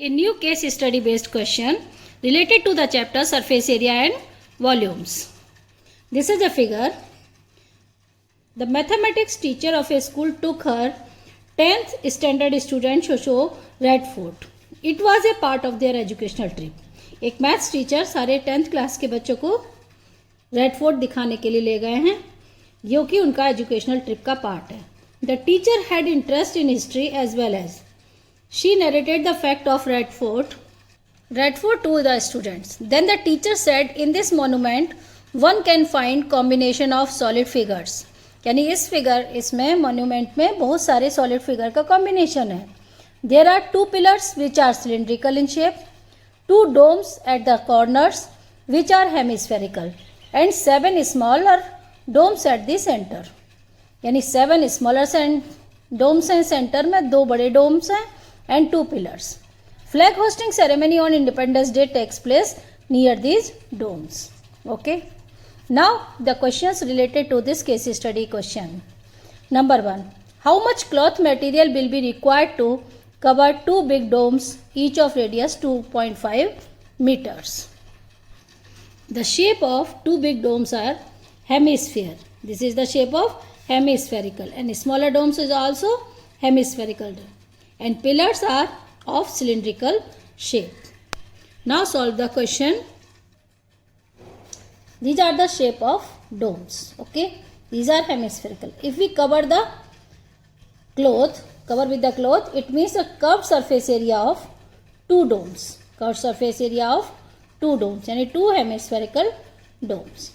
A new case study based question related to the chapter surface area and volumes. This is a figure. The mathematics teacher of a school took her 10th standard student to show Red Fort. It was a part of their educational trip. एक maths teacher सारे 10th class के बच्चों को red fort दिखाने के लिए ले गए हैं, जो कि उनका एजुकेशनल ट्रिप का पार्ट है. The teacher had interest in history as well as she narrated the fact of Red Fort to the students. Then the teacher said, in this monument one can find combination of solid figures. यानी इसमें monument में बहुत सारे solid figure का combination है. There are 2 pillars which are cylindrical in shape, 2 domes at the corners which are hemispherical, and 7 smaller domes at the center. यानी 7 smaller domes हैं, center में 2 बड़े domes हैं and 2 pillars. Flag hosting ceremony on Independence Day takes place near these domes. Okay. Now the questions related to this case study question. Number 1. How much cloth material will be required to cover 2 big domes, each of radius 2.5 meters? The shape of 2 big domes are hemisphere. This is the shape of hemispherical, and smaller domes is also hemispherical. And pillars are of cylindrical shape. Now solve the question. These are the shape of domes. Okay, these are hemispherical. If we cover with the cloth, it means a curved surface area of 2 domes. Curved surface area of 2 domes, and 2 hemispherical domes.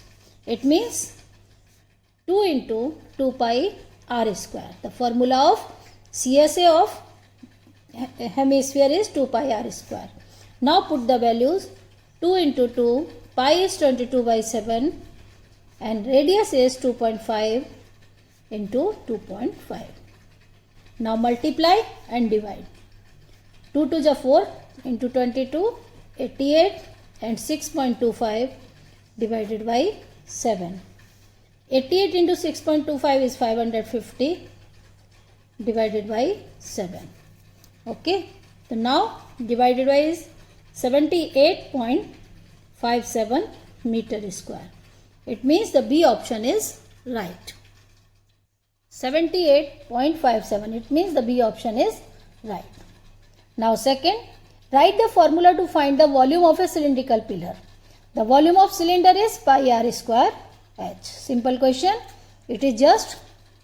It means 2 into 2 pi r square. The formula of CSA of hemisphere is 2 pi r square. Now put the values. 2 into 2, pi is 22 by 7 and radius is 2.5 into 2.5. Now multiply and divide. 2 to the 4 into 22, 88 and 6.25 divided by 7. 88 into 6.25 is 550 divided by 7. Okay, so now divided by is 78.57 meter square. It means the B option is right. 78.57. It means the B option is right. Now second, write the formula to find the volume of a cylindrical pillar. The volume of cylinder is pi r square h. Simple question. It is just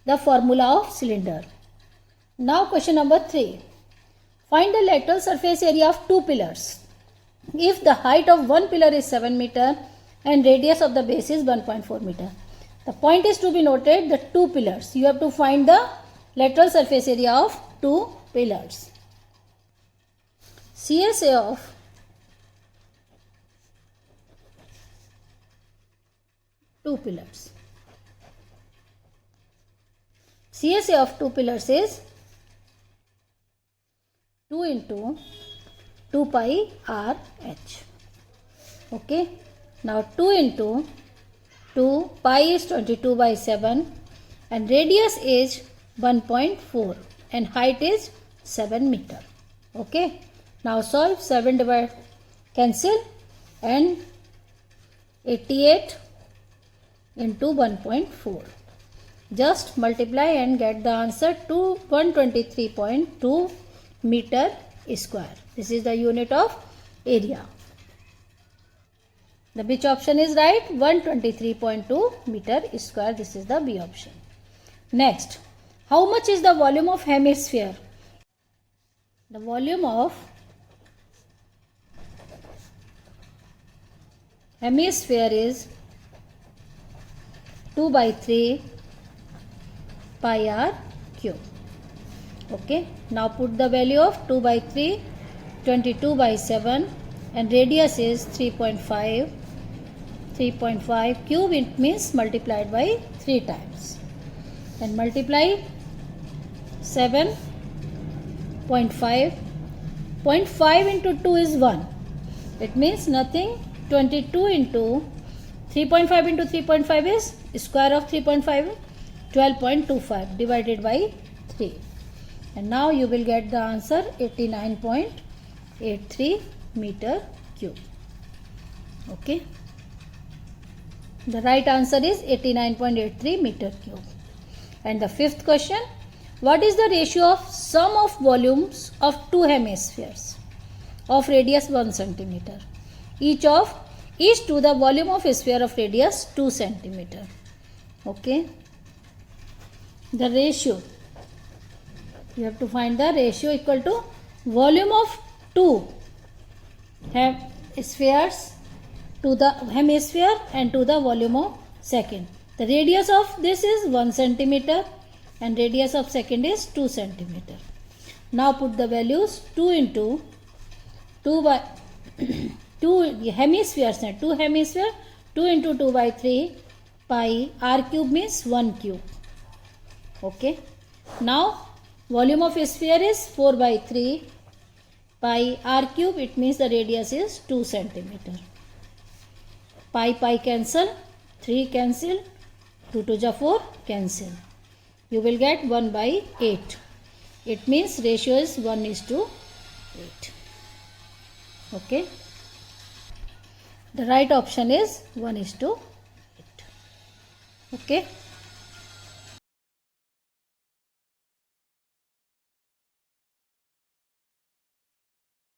the formula of cylinder. Now question number 3. Find the lateral surface area of 2 pillars. If the height of one pillar is 7 meter and radius of the base is 1.4 meter. The point is to be noted, the 2 pillars. You have to find the lateral surface area of 2 pillars. CSA of two pillars. CSA of 2 pillars is 2 into 2 pi r h. Okay. Now 2 into 2, pi is 22 by 7 and radius is 1.4 and height is 7 meter. Okay. Now solve. 7 divide cancel and 88 into 1.4. Just multiply and get the answer to 123.2 meter square. This is the unit of area. The which option is right? 123.2 meter square. This is the B option. Next, how much is the volume of hemisphere? The volume of hemisphere is 2 by 3 pi r cube. Okay. Now put the value of 2 by 3, 22 by 7 and radius is 3.5. 3.5 cube, it means multiplied by 3 times. And multiply 7.5. 0.5 into 2 is 1. It means nothing. 22 into 3.5 into 3.5 is square of 3.5. 12.25 divided by 3. And now you will get the answer 89.5 89.83 meter cube. Okay. The right answer is 89.83 meter cube. And the fifth question, what is the ratio of sum of volumes of two hemispheres of radius 1 centimeter? Each to the volume of a sphere of radius 2 centimeter. Okay. The ratio, you have to find the ratio equal to volume of two spheres to the hemisphere and to the volume of second. The radius of this is 1 centimeter and radius of second is 2 centimeter. Now put the values 2 into 2 by 2 hemispheres, 2 hemisphere, 2 into 2 by 3 pi r cube means 1 cube. Okay. Now volume of a sphere is 4 by 3 pi r cube, it means the radius is 2 centimeter. Pi cancel, 3 cancel, 2 to the 4 cancel. You will get 1 by 8. It means ratio is 1:8. Okay. The right option is 1:8. Okay.